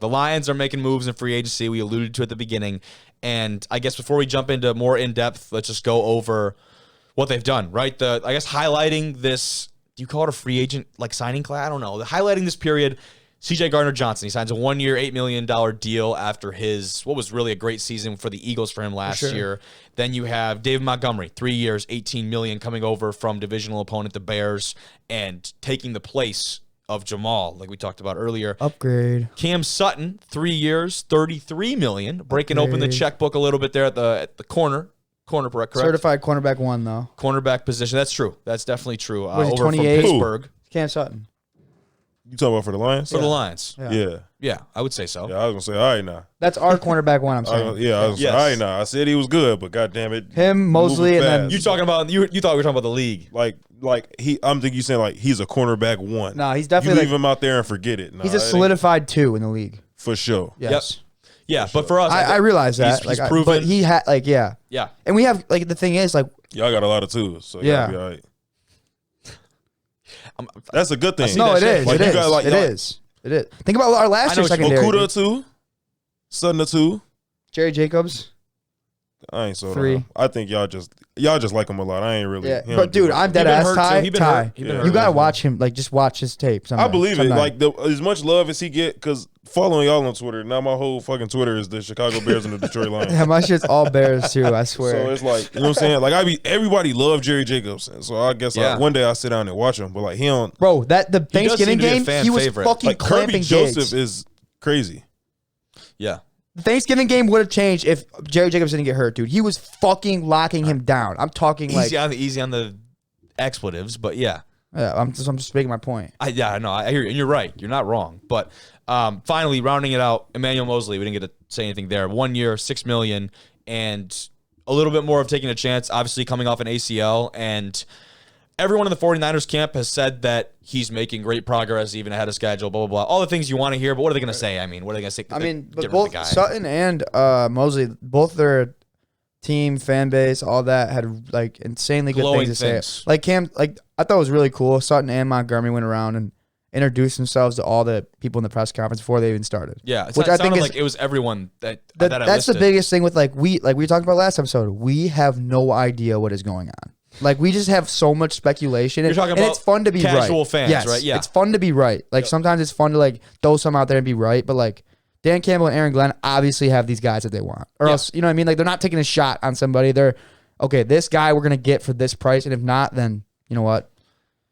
The Lions are making moves in free agency. We alluded to at the beginning. And I guess before we jump into more in-depth, let's just go over what they've done, right? I guess highlighting this, do you call it a free agent like signing class? I don't know. Highlighting this period, C.J. Gardner-Johnson. He signs a 1-year, $8 million deal after what was really a great season for the Eagles for him last year. Then you have David Montgomery, 3 years, $18 million, coming over from divisional opponent the Bears and taking the place of Jamal, like we talked about earlier. Upgrade. Cam Sutton, 3 years, $33 million, breaking open the checkbook a little bit there at the corner. Cornerback, correct? Certified cornerback 1, though. Cornerback position. That's true. That's definitely true. Was he over from 28? Pittsburgh. Cam Sutton. You talking about for the Lions? For the Lions. Yeah. Yeah, I would say so. Yeah, I was going to say, all right, now. That's our cornerback 1, I'm saying. I was going to say, all right, now. I said he was good, but goddamn it. Him, Mosley, and then... You talking about, you thought we were talking about the league. I'm thinking you saying like he's a cornerback 1. No, he's definitely you leave him out there and forget it. Nah, he's a solidified 2 in the league. For sure. Yes. Yep. Yeah, but for us, I realize that. He's proven. But he had, yeah. Yeah. And we have, the thing is, y'all got a lot of twos, so yeah. y'all be all right. That's a good thing. No, it is. Like, it got, is. It is. Think about our last year's secondary. Okuda 2, Sutton 2, Jerry Jacobs. I ain't so 3. I think y'all just like him a lot. I ain't really. Yeah, but dude, I'm dead ass Ty. You gotta watch him. Just watch his tape. I believe it. Like as much love as he get, because following y'all on Twitter. Now my whole fucking Twitter is the Chicago Bears and the Detroit Lions. Yeah, my shit's all Bears too. I swear. So it's like, you know what I'm saying? Like everybody loved Jerry Jacobs, and so I guess one day I sit down and watch him. But like he don't. Bro, the Thanksgiving game, he was fucking like clamping Kirby Joseph is crazy. Yeah. The Thanksgiving game would have changed if Jerry Jacobs didn't get hurt, dude. He was fucking locking him down. I'm talking easy on the expletives, but yeah. Yeah, I'm just making my point. I know. I hear you, and you're right. You're not wrong. But finally, rounding it out, Emmanuel Mosley. We didn't get to say anything there. 1 year, $6 million, and a little bit more of taking a chance. Obviously, coming off an ACL, and everyone in the 49ers camp has said that he's making great progress, even ahead of schedule. Blah blah blah. All the things you want to hear, but what are they going to say? I mean, what are they going to say? But both Sutton and Mosley, both their team, fan base, all that had like insanely good glowing things to say. Like Cam, I thought it was really cool. Sutton and Montgomery went around and introduced themselves to all the people in the press conference before they even started. Yeah, which I think is, like it was everyone that I that's listed. The biggest thing with we talked about last episode. We have no idea what is going on. Like we just have so much speculation. You're talking about it's fun to be casual right. fans, yes, right? Yeah, it's fun to be right. Like sometimes it's fun to throw some out there and be right, but like Dan Campbell and Aaron Glenn obviously have these guys that they want, or else you know what I mean. Like they're not taking a shot on somebody. They're okay. This guy we're gonna get for this price, and if not, then you know what.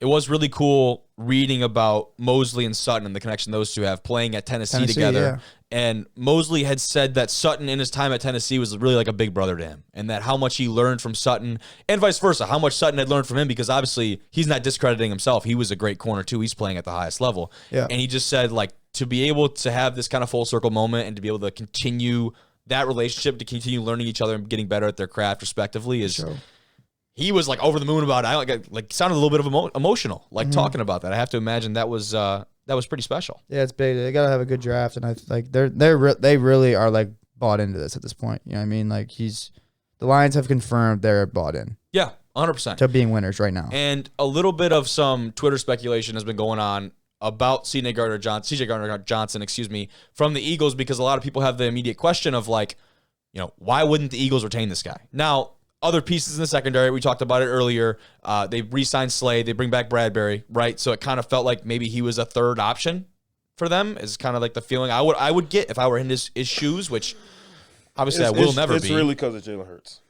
It was really cool reading about Mosley and Sutton and the connection those two have playing at Tennessee together. Yeah. And Mosley had said that Sutton in his time at Tennessee was really like a big brother to him, and that how much he learned from Sutton and vice versa, how much Sutton had learned from him, because obviously he's not discrediting himself. He was a great corner too. He's playing at the highest level. Yeah. And he just said like to be able to have this kind of full circle moment and to be able to continue that relationship, to continue learning each other and getting better at their craft respectively is he was like over the moon about it. I like sounded a little bit of emotional, like talking about that. I have to imagine that was pretty special. Yeah, it's big. They gotta have a good draft, and I like they really are like bought into this at this point. You know what I mean? Like the Lions have confirmed they're bought in. Yeah, 100% to being winners right now. And a little bit of some Twitter speculation has been going on about C.J. Gardner-Johnson, excuse me, from the Eagles, because a lot of people have the immediate question of like, you know, why wouldn't the Eagles retain this guy? Now, other pieces in the secondary, we talked about it earlier. They re-signed Slade. They bring back Bradbury, right? So it kind of felt like maybe he was a third option for them. Is kind of like the feeling I would get if I were in his shoes, which obviously I will never be. It's really because of Jalen Hurts.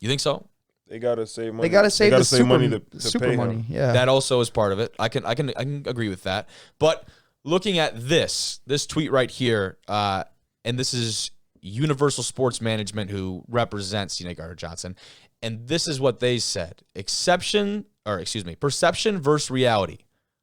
You think so? They gotta save money. They gotta save the super money to super pay money. him. Yeah, that also is part of it. I can agree with that. But looking at this tweet right here, and this is Universal Sports Management, who represents C.J. Gardner-Johnson, and this is what they said: perception versus reality.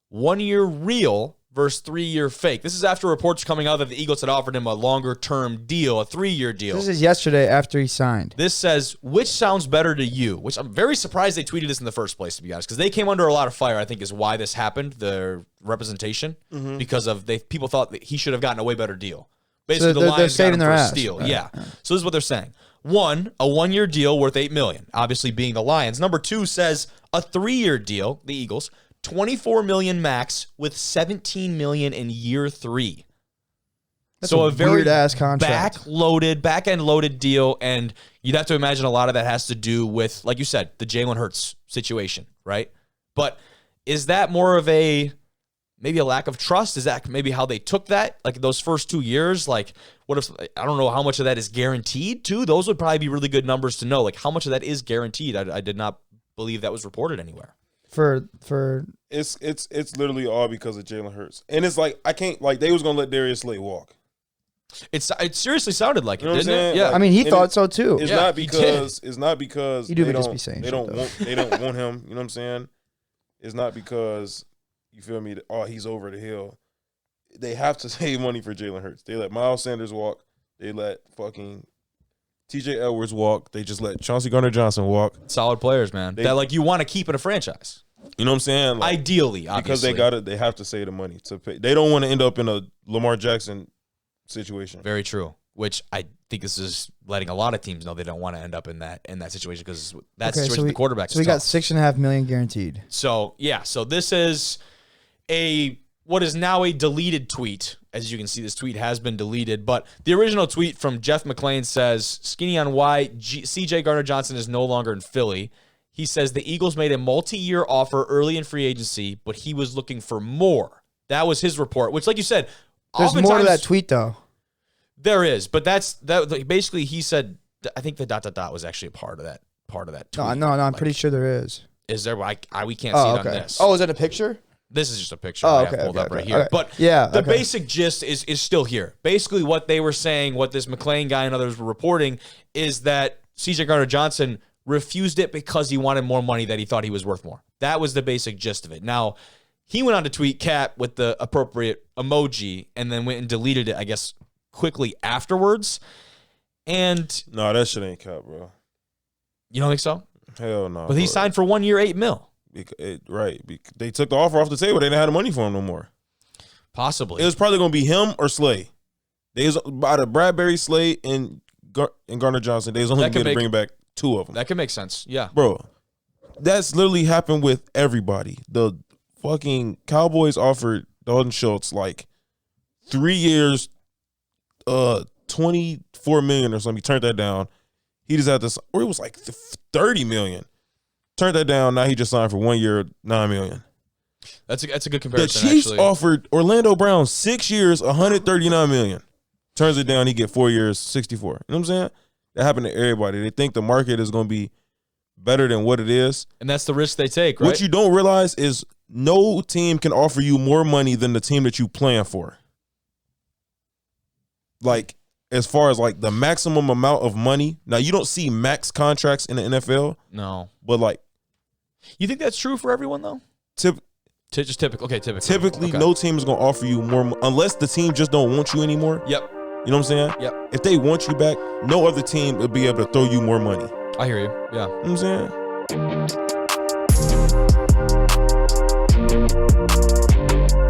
1 year real versus 3 year fake. This is after reports coming out that the Eagles had offered him a longer term deal, a 3-year deal. This is yesterday after he signed. This says, which sounds better to you? Which I'm very surprised they tweeted this in the first place, to be honest, because they came under a lot of fire, I think, is why this happened, their representation, because of people thought that he should have gotten a way better deal. Basically, so the Lions got him their for a ass. steal. Right. Yeah. So this is what they're saying. 1, a 1 year deal worth $8 million, obviously being the Lions. Number 2 says a 3-year deal, the Eagles, $24 million max with $17 million in year 3. So a very weird-ass contract. back end loaded deal, and you'd have to imagine a lot of that has to do with, like you said, the Jalen Hurts situation, right? But is that more of maybe a lack of trust? Is that maybe how they took that? Like those first 2 years, like what if, I don't know how much of that is guaranteed too? Those would probably be really good numbers to know. Like how much of that is guaranteed? I did not believe that was reported anywhere. For It's literally all because of Jalen Hurts. And it's like, I can't, like, they was going to let Darius Slay walk. It seriously sounded like it, You know what I'm didn't it? saying? Yeah. Like, I mean, he and thought so too. It's Yeah, not he because You do they just don't be saying they shit, don't though. want they don't want him. You know what I'm saying? It's not because you feel me. Oh, he's over the hill. They have to save money for Jalen Hurts. They let Miles Sanders walk. They let fucking T.J. Edwards walk. They just let Chauncey Gardner-Johnson walk. Solid players, man. That like you want to keep in a franchise. You know what I'm saying? Like, Ideally, obviously. because they have to save the money to pay. They don't want to end up in a Lamar Jackson situation. Very true. Which I think this is letting a lot of teams know they don't want to end up in that situation because that situation the quarterback. So we got $6.5 million guaranteed. So yeah, so this is what is now a deleted tweet. As you can see, this tweet has been deleted, but the original tweet from Jeff McClain says, "Skinny on why CJ Gardner-Johnson is no longer in Philly." He says the Eagles made a multi-year offer early in free agency, but he was looking for more. That was his report, which, like you said, There's more to that tweet, though. There is, but that basically he said. I think the ... was actually a part of that tweet. No, I'm pretty sure there is. Is there? We can't see it on this. Oh, is that a picture? This is just a picture Oh, I okay, have pulled up right here. okay. But Yeah, the okay. basic gist is still here. Basically, what they were saying, what this McClain guy and others were reporting, is that CJ Gardner-Johnson refused it because he wanted more money, that he thought he was worth more. That was the basic gist of it. Now, he went on to tweet Cap with the appropriate emoji and then went and deleted it, I guess, quickly afterwards. And No, that shit ain't cap, bro. you don't think so? Hell no. But he signed for 1 year, $8 million. They took the offer off the table. They didn't have the money for him no more. Possibly. It was probably going to be him or Slay. They was out of Bradbury, Slay, and Gardner-Johnson. They was only going to bring back two of them. That could make sense. Yeah. Bro, that's literally happened with everybody. The fucking Cowboys offered Dalton Schultz like 3 years, $24 million or something. He turned that down. He just had this, or it was like $30 million. Turned that down. Now he just signed for 1 year, $9 million. That's a good The comparison. Chiefs actually. offered Orlando Brown 6 years, $139 million. Turns it down. He get 4 years, 64. You know what I'm saying? That happened to everybody. They think the market is going to be better than what it is. And that's the risk they take, right? What you don't realize is no team can offer you more money than the team that you plan for. Like, as far as like the maximum amount of money. Now, you don't see max contracts in the NFL. No. But like. You think that's true for everyone, though? Just typical. Okay, typically. Typically, okay. no team is going to offer you more unless the team just don't want you anymore. Yep. You know what I'm saying? Yep. If they want you back, no other team will be able to throw you more money. I hear you. Yeah. You know what I'm saying?